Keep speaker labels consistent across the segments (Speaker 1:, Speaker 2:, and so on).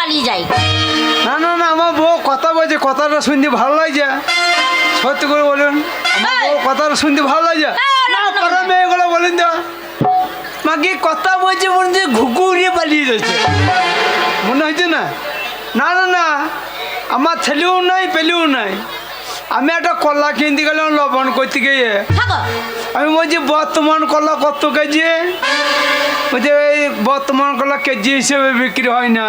Speaker 1: পালিয়ে যাই।
Speaker 2: না না না, আমার বউ কথা বলছে, কথাটা শুনতে ভালো লাগছে। সত্যি করে বলুন, আমার বউ কথাটা শুনতে ভালো লাগছে। না পাড়া মেয়েগুলো বলুন তো, মাকে কথা বলছে মনে হচ্ছে ঘুঘু উড়িয়ে পালিয়ে যাচ্ছে, মনে হচ্ছে না? না না না, আমার ছেলেও নাই পেলেও নাই। আমি একটা কলা কিনতে গেলাম লবণ করতে গিয়ে, আমি বলছি বর্তমান কলা কত কেজি? বলছে এই বর্তমান কলা কেজি হিসেবে বিক্রি হয় না।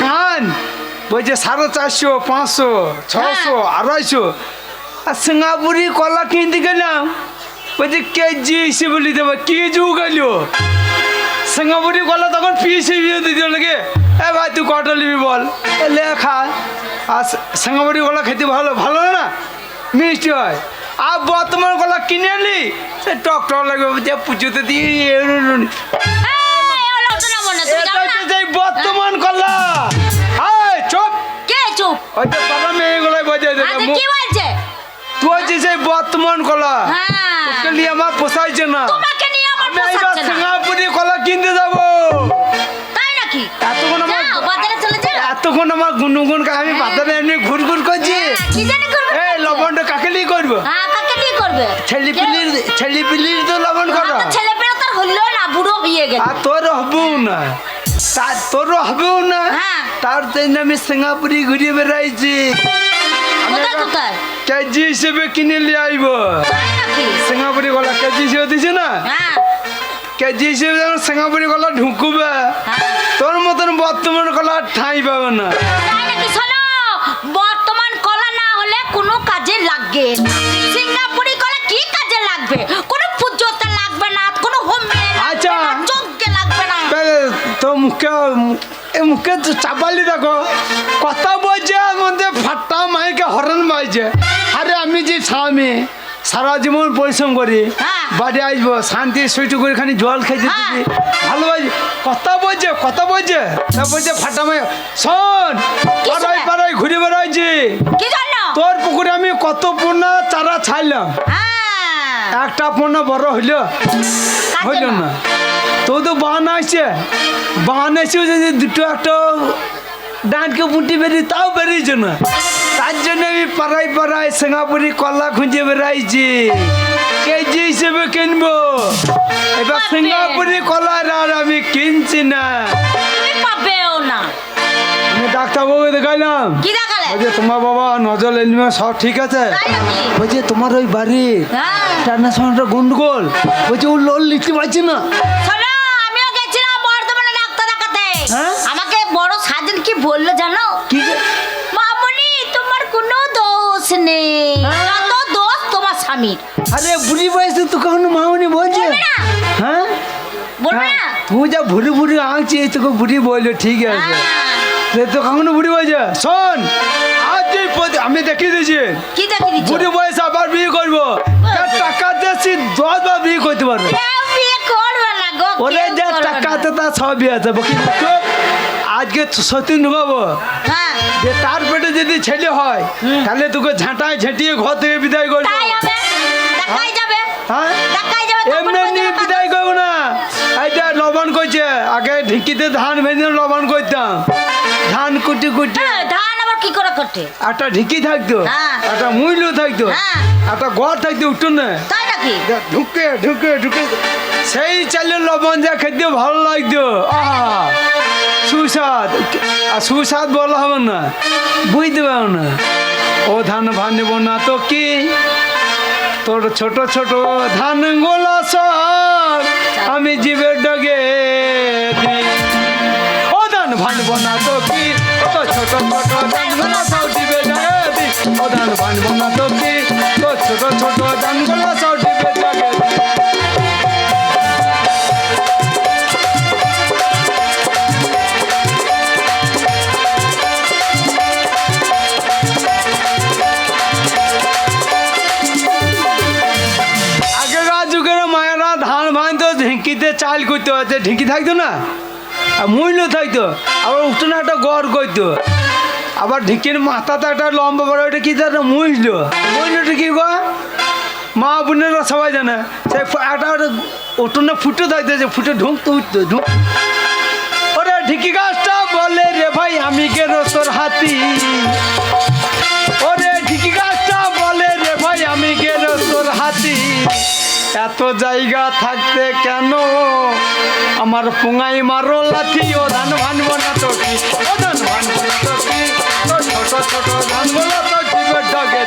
Speaker 2: কান বলছে 450, 500, 600, 250। আর সিঙ্গাপুরি কলা কিনতে গেলাম, বলছে কেজি হিসেবে নিতে হবে। কি যুগ গেল, সিঙ্গাপুরি কলা তখন পিস হিসেবে দিতে লাগে। এ ভাই তুই কটা নিবি বল, লেখা। আর সিঙ্গাপুরি কলা খেতে ভালো ভালো না, মিষ্টি হয়। আর বর্তমান কলা কিনে আনলি সে টক টক লাগবে, যে পুজোতে দিয়ে বর্তমান কলা। চুপ,
Speaker 1: কে চুপ?
Speaker 2: ওই তো পাড়া মেয়েগুলোই বোঝাই দেবে।
Speaker 1: কি বলছে?
Speaker 2: তুই হচ্ছিস সেই বর্তমান কলা, তোকে নিয়ে আমার পোষাইছে না।
Speaker 1: তোমাকে নিয়ে আমার পোষাচ্ছে না।
Speaker 2: সিঙ্গাপুরি কলা কিনতে যাবো।
Speaker 1: তাই নাকি?
Speaker 2: এতক্ষণ আমার
Speaker 1: যাও বাজারে চলে যাও।
Speaker 2: এতক্ষণ আমার গুনগুন আমি বাজারে এমনি ঘুরঘুর করছি।
Speaker 1: কি জানি করবে?
Speaker 2: এই লবণটা কাকে নিয়ে করবো?
Speaker 1: হ্যাঁ, কাকে দিয়ে করবে?
Speaker 2: ছেলে পিলির তো লবণ করো।
Speaker 1: ছেলে পেলে তার হলো না, বুড়ো হয়ে গেল।
Speaker 2: আর তোর হবেও না, তোর হবেও না। তার জন্য আমি সিঙ্গাপুরি ঘুরিয়ে বেড়াইছি।
Speaker 1: কোথায় কোথায়?
Speaker 2: কেজি হিসেবে কিনে নিয়ে আইব।
Speaker 1: তাই নাকি?
Speaker 2: সিঙ্গাপুরি কলা কেজি হিসেবে দিছে না,
Speaker 1: হ্যাঁ
Speaker 2: কেজি হিসেবে যখন সিঙ্গাপুরি কলা ঢুকবে, তোর মতন বর্তমান কলা ঠাঁই পাবে না।
Speaker 1: তাই নাকি? শোনো, বর্তমান কলা না হলে কোনো কাজে লাগবে না। সিঙ্গাপুরি কলা কি কাজে লাগবে? কোনো পুজোতে লাগবে না, কোনো হোমে
Speaker 2: আচ্ছা
Speaker 1: যজ্ঞে লাগবে না।
Speaker 2: তো মুখে চাপালি দেখো, কথা বলছে মধ্যে ফাটা মাইকে হরণ বাজছে। আরে আমি যে স্বামী সারা জীবন পরিশ্রম করি, বাড়ি আসবো শান্তি সুইটু করে খানি জল খেয়ে যেতে ভালোবাসি। কথা বলছে তা বলছে ফাটা মাই। শোন, পাড়ায় পাড়ায় ঘুরে বেড়াইছি, তোর পুকুরে আমি কত পোনা চারা ছাড়লাম, একটা পোনা বড় হইল না। তো তো বাহানা এসে যদি দুটো একটা ডাঁটকে মুটি বেরিয়ে তাও বেরিয়েছে না। তার জন্য আমি পাড়ায় সিঙ্গাপুরি কলা খুঁজে বেড়াইছি, কেজি হিসেবে কিনবো। এবার সিঙ্গাপুরি কলার আর আমি কিনছি না। আমি ডাক্তারবাবুকে দেখাইলাম, বলছে তোমার বাবা নজর এলিমা সব ঠিক আছে। বলছে তোমার ওই বাড়ি টানার সময় গন্ডগোল, বলছে ও লোল লিখতে পারছি না।
Speaker 1: আমাকে বড় সাজেন কি বললো জানো?
Speaker 2: কি
Speaker 1: মামুনি তোমার কোনো দোষ নেই, যত দোষ তোমার স্বামীর।
Speaker 2: আরে বুড়ি বয়সে তো কখনো মামুনি বলছে? হ্যাঁ
Speaker 1: বলবে না?
Speaker 2: তুই যা ভুড়ি আঁকছি তোকে বুড়ি বললো, ঠিক আছে। তো কখনো বুড়ি বলছে? শোন, আজ আমি দেখিয়ে দিয়েছি
Speaker 1: কি দেখিয়ে দিচ্ছ?
Speaker 2: বুড়ি বয়স আবার বিয়ে করবো, টাকা দিয়েছি 10 বার বিয়ে করতে পারবে।
Speaker 1: বিয়ে করবে না গো,
Speaker 2: ওরে যা টাকাতে তার সব বিয়ে আছে। আজকে সত্যি ঢুকাবো যে তার পেটে যদি ছেলে হয় তাহলে তোকে ঝাঁটিয়ে ঘর থেকে বিদায় করবো। এমনি বিদায় করবো না। এইটা লবণ করছে, আগে ঢিকিতে ধান ভেজে লবণ করতাম, ধান কুটি
Speaker 1: ধান আবার কি করে করতে?
Speaker 2: একটা ঢিকি থাকতো, একটা মুইল থাকতো, একটা ঘর থাকতো উঠোনে।
Speaker 1: তাই নাকি?
Speaker 2: ঢুকে সেই চালের লবণ যা খেতে ভালো লাগতো। সুস্বাদ, আর সুস্বাদ বলা হবে না, বুঝতে পারো না। ও ধান ভানব না তো কি, তোর ছোট ছোট ধান গোলা সব আমি জীবের ডগে দিই। ও ধান ভানব না তো কি, তোর ছোট ছোট ধান গোলা সব জীবের ডগে দিই। ও ধান ভানব না তো কি, তোর ছোট ছোট ধান গোলা সব জীবের ডগে দিই। ঢিঙ্কিতে চাল করতে হচ্ছে, ঢিঙ্কি থাকতো না, আর মুইল থাকতো, আবার উঠোনে একটা গড় করতো, আবার ঢিঙ্কির মাথাতে একটা লম্বা বড় ওটা কি মুইলটা কি গো মা বোনেরা সবাই জানে। সেই একটা উঠোনে ফুটে থাকতো, যে ফুটে ঢুকতো উঠতো ওরে ঢিঙ্কি গাছটা বলে রে ভাই আমি এত জায়গা থাকতে কেন আমার পোঙাই মারো লাঠি ও ধান ভানবো না তো কি ও ধান ভানবো না তো কি ও ছোট ছোট ধানগুলো তো জীবের ডগে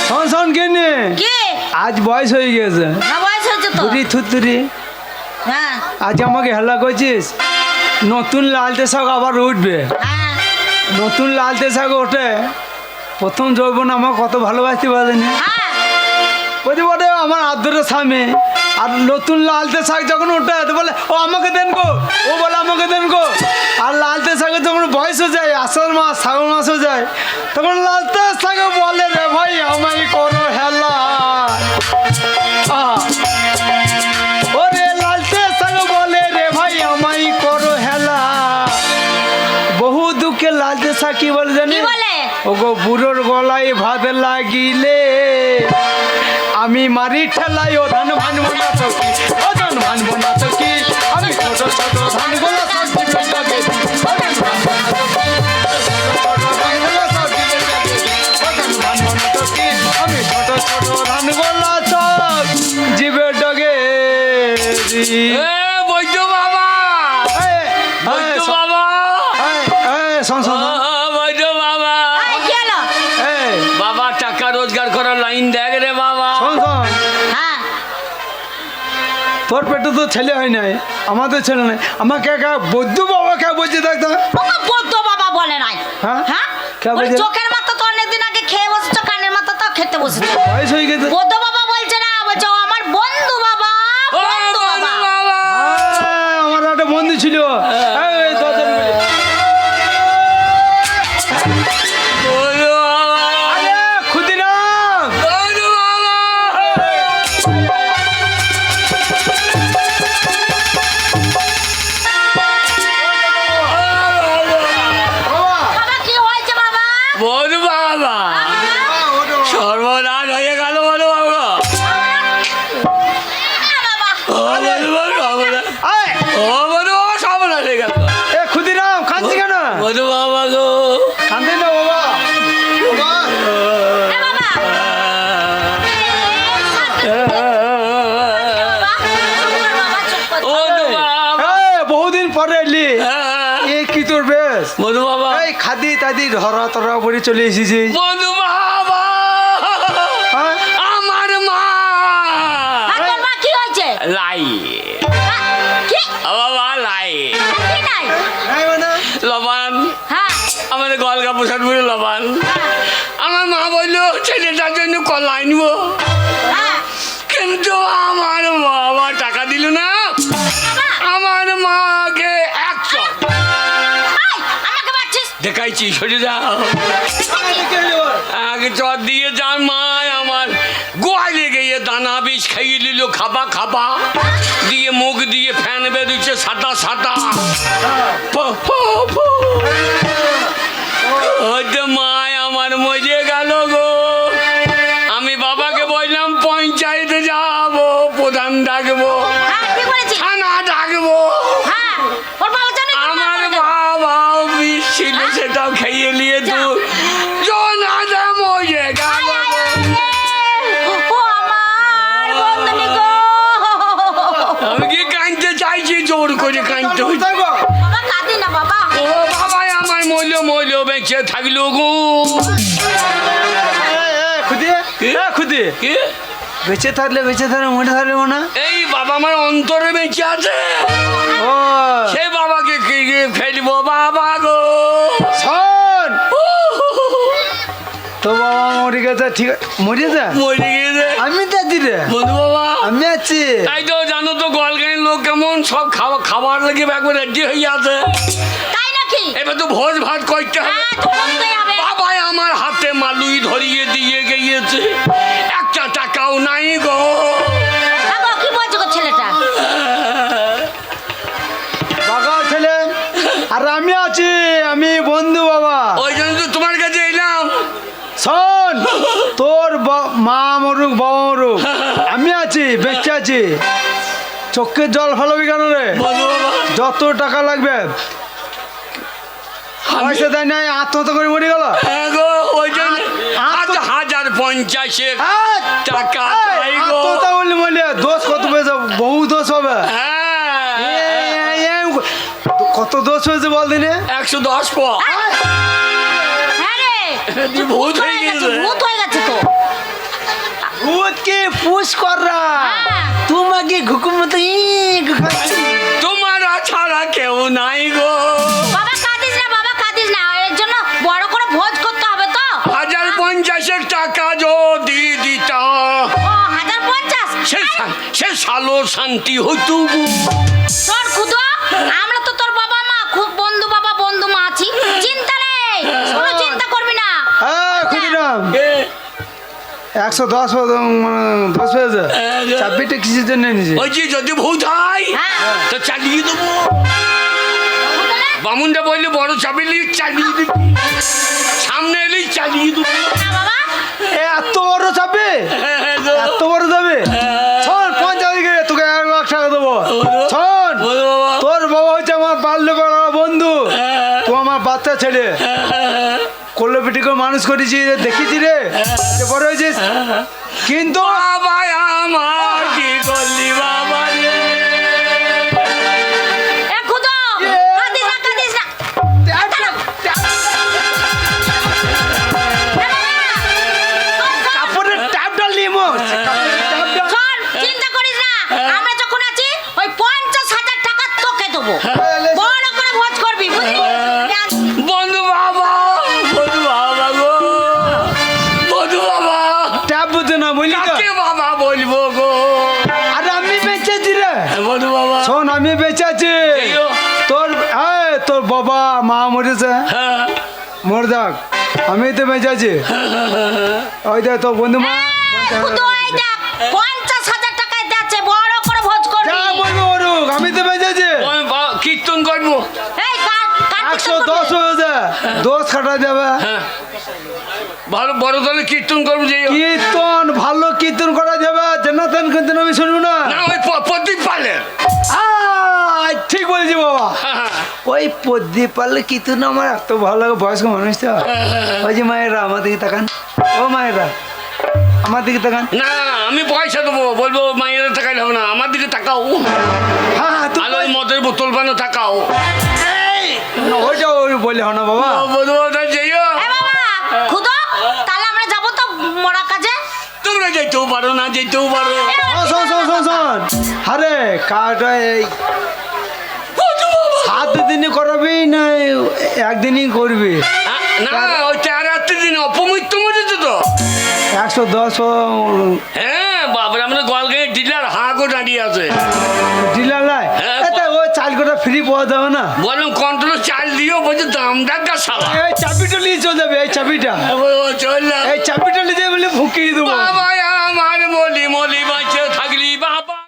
Speaker 2: শোন শোন কিনে
Speaker 1: কে
Speaker 2: আজ বয়স হয়ে গেছে
Speaker 1: না বয়স হয়েছে তো
Speaker 2: তুরি থুতুরি
Speaker 1: হ্যাঁ
Speaker 2: আজ আমাকে হেলা করছিস নতুন লালতে শাক আবার উঠবে
Speaker 1: হ্যাঁ
Speaker 2: নতুন লালতে শাক ওঠে প্রথম যৌবন আমার কত ভালোবাসতে পারেনি
Speaker 1: হ্যাঁ
Speaker 2: বলছি বলে আমার আদরের স্বামী আর নতুন লালতে শাক যখন ওঠে তো বলে ও আমাকে দেন গো ও বলে আমাকে দেন গো আর লালতে শাকে যখন বয়সও যায় আষাঢ় মাস শ্রাবণ মাসও যায় তখন লালতে শাকে বলে রে ভাই আমায় করো হেলা ওরে লালতে শাকে বলে রে ভাই আমায় করো হেলা বহু দুঃখে লালতে শাক কি বলে জানি
Speaker 1: কি বলে
Speaker 2: ওগো বুড়োর গলায় ভাত লাগিলে আমি মারি ঠেলাই ও ধান ভানবো না তো কি ও ধান ভানবো না তো কি আমি ছোট ছোট ধানগুলো সব জীবের ডগে দিই। ও ধান ভানবো না তো কি? ছোট ছোট ধানগুলো সব জীবের ডগে দিই। ও ধান ভানবো না তো কি? আমি ছোট ছোট ধানগুলো সব জীবের ডগে দিই।
Speaker 3: বৈদ্য বাবা
Speaker 2: এই,
Speaker 3: বৈদ্য
Speaker 2: এই, শোন,
Speaker 3: বাবা
Speaker 2: শোন, শোন, শোন।
Speaker 3: বৈদ্য বাবা
Speaker 1: এই, কি হলো
Speaker 2: এই,
Speaker 3: বাবা টাকা রোজগার করার লাইন দেখ রে বাবা
Speaker 2: শোন, শোন।
Speaker 1: হ্যাঁ
Speaker 2: তোর পেটে তো ছেলে হয় নাই আমাদের ছেলে নাই আমাকে একা বৌদ্ধ বাবাকে বলছে দেখতো
Speaker 1: ওকে বৌদ্ধ বাবা বলে নাই
Speaker 2: হ্যাঁ?
Speaker 1: হ্যাঁ
Speaker 2: কে
Speaker 1: ওই
Speaker 2: বলছে?
Speaker 1: চোখের মাথা তো অনেকদিন আগে খেয়ে বসেছো কানের মাথা তো খেতে বসেছো
Speaker 2: বয়স হয়ে গেছে
Speaker 1: বৌদ্ধ বাবা বলছে না বলছে ও আমার বন্ধু বাবা
Speaker 3: ও
Speaker 1: বন্ধু
Speaker 3: বৈদ্য
Speaker 1: বাবা
Speaker 3: বাবা
Speaker 2: আমার একটা বন্ধু ছিল এই দরজার উপরে।
Speaker 3: বৈদ্য বাবা
Speaker 2: আরে, ক্ষুদিরাম!
Speaker 3: বৈদ্য বাবা
Speaker 2: বাবা,
Speaker 1: বাবা কি হয়েছে বাবা
Speaker 3: বৈদ্য বাবা সর্বনাশ হয়ে গেল বলো বাবা
Speaker 1: বাবা
Speaker 3: ও বৈদ্য বাবা সর্বনাশ
Speaker 2: আয়,
Speaker 3: ও বৈদ্য বাবা সর্বনাশ হয়ে গেল
Speaker 2: এ ক্ষুদিরাম, কাঁদছি কেন?
Speaker 3: বৈদ্য বাবা গো
Speaker 2: কাঁদে না বাবা। বাবা,
Speaker 1: এ বাবা
Speaker 3: বৈদ্য বাবা
Speaker 2: এই, বহুদিন পরে এলি এ কি তোর বেশ
Speaker 3: বৈদ্য বাবা
Speaker 2: এই খাদি তাদি ধরা তরা পরে চলে এসেছি
Speaker 3: বৈদ্য বাবা
Speaker 2: হ্যাঁ?
Speaker 3: আমার মা
Speaker 1: কি হয়েছে
Speaker 3: লাই
Speaker 1: কি
Speaker 3: বাবা লাই
Speaker 1: কি নাই
Speaker 2: এই মানে,
Speaker 3: লবান
Speaker 1: হ্যাঁ
Speaker 3: আমাদের গলগা প্রসাদ বলে লবান
Speaker 1: হ্যাঁ
Speaker 3: আমার মা বললো ছেলেটার জন্য কলা আনবো
Speaker 1: হ্যাঁ
Speaker 3: কিন্তু আমার বাবা টাকা দিল না আমার মাকে 100
Speaker 1: এই, আমাকে মারছিস
Speaker 3: দেখাইছি সরে যাও
Speaker 2: দেখে এলি ওর।
Speaker 3: আগে চর দিয়ে যান মা আমার গোয়ালে গিয়ে দানা বীজ খাইয়ে নিল খাবা খাবা দিয়ে মুখ দিয়ে ফ্যান বেরোচ্ছে সাদা সাদা ওই তো মা আমার মরে গেল গো আমি বাবাকে বললাম পঞ্চায়েতে যাবো প্রধান ডাকবো
Speaker 1: হ্যাঁ কি বলেছিস
Speaker 3: থানা ডাকবো
Speaker 1: হ্যাঁ ওর বাবা জানে
Speaker 3: আমার বাবাও বিষ ছিল সেটাও খেয়ে নিয়ে
Speaker 1: যা।
Speaker 3: জনাদা মরে গেল
Speaker 1: ও আমার বন্ধনী গো
Speaker 3: আমি কি কাঁদতে চাইছি জোর করে কাঁদতে হচ্ছে
Speaker 2: থাকবো।
Speaker 1: বাবা কাঁদি না বাবা
Speaker 3: ও বাবাই আমার মইল বেঁচে থাকলো গো
Speaker 2: খুদি
Speaker 3: কি?
Speaker 2: খুদি
Speaker 3: কি
Speaker 2: বেঁচে থাকলে মরে থাকলে না
Speaker 3: এই বাবা আমার অন্তরে বেঁচে আছে
Speaker 2: ও
Speaker 3: সেই বাবাকে কি ফেলবো বাবা গো
Speaker 2: শোন তো বাবা মরে গেছে ঠিক আছে মরে যা
Speaker 3: মরে গিয়েছে
Speaker 2: আমি তো আছি রে
Speaker 3: বন্ধু বাবা
Speaker 2: আমি আছি
Speaker 3: তাই তো জানো তো গলগাঁয়ের লোক কেমন সব খাবার লেগে একবার রেডি হয়ে আছে
Speaker 1: তাই নাকি
Speaker 3: এবার তো ভোজ ভাত করতে হবে
Speaker 1: হ্যাঁ তো করতেই হবে
Speaker 3: বাবাই আমার হাতে মালুই ধরিয়ে দিয়ে গিয়েছে একটা টাকাও নাই গো
Speaker 1: বাবা কি বলছো গো ছেলেটা
Speaker 2: বাবা ছেলে আর আমি আছি আমি বন্ধু বাবা
Speaker 3: ওই জন্য তো তোমার কাছে এলাম
Speaker 2: শোন তোর মা মরুক বাবা মরুক আমি আছি বেঁচে আছি চোখের জল ফেলবি কেন রে
Speaker 3: বন্ধু বাবা
Speaker 2: যত টাকা লাগবে পয়সা দেয় নাই আত্মহত্যা করে মরে গেল
Speaker 3: হ্যাঁ গো, ওই জন্য
Speaker 2: আ-
Speaker 3: আজ 1050 টাকা চাই গো।
Speaker 2: আত্মহত্যা বললি বলে দোষ কত পেয়েছে বহু দোষ হবে
Speaker 3: হ্যাঁ,
Speaker 2: কত দোষ হয়েছে বল দিনে
Speaker 3: 110 পা।
Speaker 1: হ্যাঁ রে
Speaker 3: ভূত হয়ে গেছে।
Speaker 1: ভূত হয়ে গেছে তো
Speaker 2: ভূতকে পুশ করা
Speaker 1: হ্যাঁ।
Speaker 2: তোমাকে ঘুকুম মতো
Speaker 3: তোমার ছাড়া কেউ নাই গো।
Speaker 1: বাবা কাঁদিস না, বাবা কাঁদিস না, এর জন্য বড় করে ভোজ করতে হবে তো।
Speaker 3: 1050 টাকা যদি দিতাম
Speaker 1: ও 1050।
Speaker 3: সে সালো শান্তি হইতো গো।
Speaker 1: তোর খুদো, আমরা তো তোর বাবা মা খুব বন্ধু বাবা বন্ধু মা আছি, চিন্তা নেই, কোনো চিন্তা করবি না।
Speaker 2: খুদিরাম
Speaker 3: এ,
Speaker 2: 110 দোষ হয়েছে চাবিটা কিসের জন্য নিয়েছে
Speaker 3: ওই যে যদি ভূত হয়
Speaker 1: হ্যাঁ।
Speaker 3: তো চালিয়ে দেবো। বামুনটা বললে বড় চাবি নিয়ে চালিয়ে দেবো, সামনে এলেই চালিয়ে দেবো।
Speaker 1: না বাবা,
Speaker 2: এত বড় চাপে
Speaker 3: হ্যাঁ গো।
Speaker 2: এত বড় যাবে শোন 50 দিকে তোকে 1 লাখ টাকা দেবো শোন
Speaker 3: বলো বাবা।
Speaker 2: তোর বাবা হচ্ছে আমার বাল্যবেলার বন্ধু
Speaker 3: হ্যাঁ।
Speaker 2: তুই আমার বাচ্চা ছেলে কোলে পিটিকে মানুষ করেছি দেখেছি রে যে বড় হয়েছিস কিন্তু
Speaker 3: বাবা আমার কি করলি বাবা রে।
Speaker 1: এ খুদো, কাঁদিস না, কাঁদিস না।
Speaker 2: কাপড়ের ট্যাপটা লিমো
Speaker 1: শোন, চিন্তা করিস না, আমরা যখন আছি ওই 50,000 টাকা তোকে দেবো, বড় করে ভোজ করবি, বুঝলি?
Speaker 3: বন্ধু বাবা, বন্ধু বাবা গো, বন্ধু বাবা,
Speaker 2: ট্যাপ বুঝে না বুঝলি তো
Speaker 3: কাকে বাবা বলবো গো।
Speaker 2: আরে আমি বেঁচে আছি রে
Speaker 3: বন্ধু বাবা,
Speaker 2: শোন আমি বেঁচে আছি
Speaker 3: এইও।
Speaker 2: তোর বাবা মা মরেছে
Speaker 3: হ্যাঁ,
Speaker 2: মর যাক আমি তো বেঁচে আছি ওই দেখ তোর বন্ধু মা
Speaker 1: খুদো, এই দেখ, 50,000 টাকায় যাচ্ছে, বড় করে ভোজ
Speaker 2: যা
Speaker 1: করবি।
Speaker 2: বলবো অরুক আমি তো বেঁচে আছি
Speaker 3: কীর্তন করবো।
Speaker 1: এই কার
Speaker 2: 110 হয়েছে দোষ কাটা যাবে
Speaker 3: হ্যাঁ, ভালো বড় দলে কীর্তন করবো যে।
Speaker 2: কীর্তন ভালো কীর্তন করা যাবে জনাতন কীর্তন আমি শুনবো না
Speaker 3: না ওই প্রদীপ পালের।
Speaker 2: ঠিক বলেছি বাবা
Speaker 3: হ্যাঁ,
Speaker 2: ওই প্রদীপ পারলে কীর্তন আমার এত ভালো লাগে বয়স্ক মানুষ তো ওই যে মায়েরা আমার দিকে তাকান ও মায়েরা আমার দিকে তাকান
Speaker 3: না না না, আমি পয়সা দেবো, বলবো মায়ের টাকাই হবে না, আমার দিকে তাকাও।
Speaker 2: হ্যাঁ
Speaker 3: আলো ওই মদের বোতল বানো তাকাও।
Speaker 2: ওইটা ওই বলে হয় না বাবা
Speaker 3: বন্ধু বাবা যেও,
Speaker 1: এ বাবা, খুদো, তাহলে আমরা যাবো তো মরা কাজে।
Speaker 3: তোমরা যেতেও পারো না যেতেও পারো।
Speaker 2: শোন শোন শোন শোন আরে কাটা এই 7 দিনে করাবি না একদিনই করবি
Speaker 3: না ওই 4 দিন অপমৃত্যু মরেছে তো।
Speaker 2: 110
Speaker 3: হ্যাঁ বাবরা আমাদের গোয়ালগাঁয়ের ডিলার হাঁকও দাঁড়িয়ে আছে।
Speaker 2: ডিলার লাই
Speaker 3: হ্যাঁ,
Speaker 2: এটা ওই চাল কোটা ফ্রি পাওয়া যাবে না
Speaker 3: বললাম কন্ট্রোল চাল দিও, বলছে দাম ডাকা সালা।
Speaker 2: এই চাবিটা নিয়ে চলে যাবে এই চাবিটা
Speaker 3: চল না
Speaker 2: এই চাবিটা নিয়ে যাবে বলে ফুকিয়ে দেবো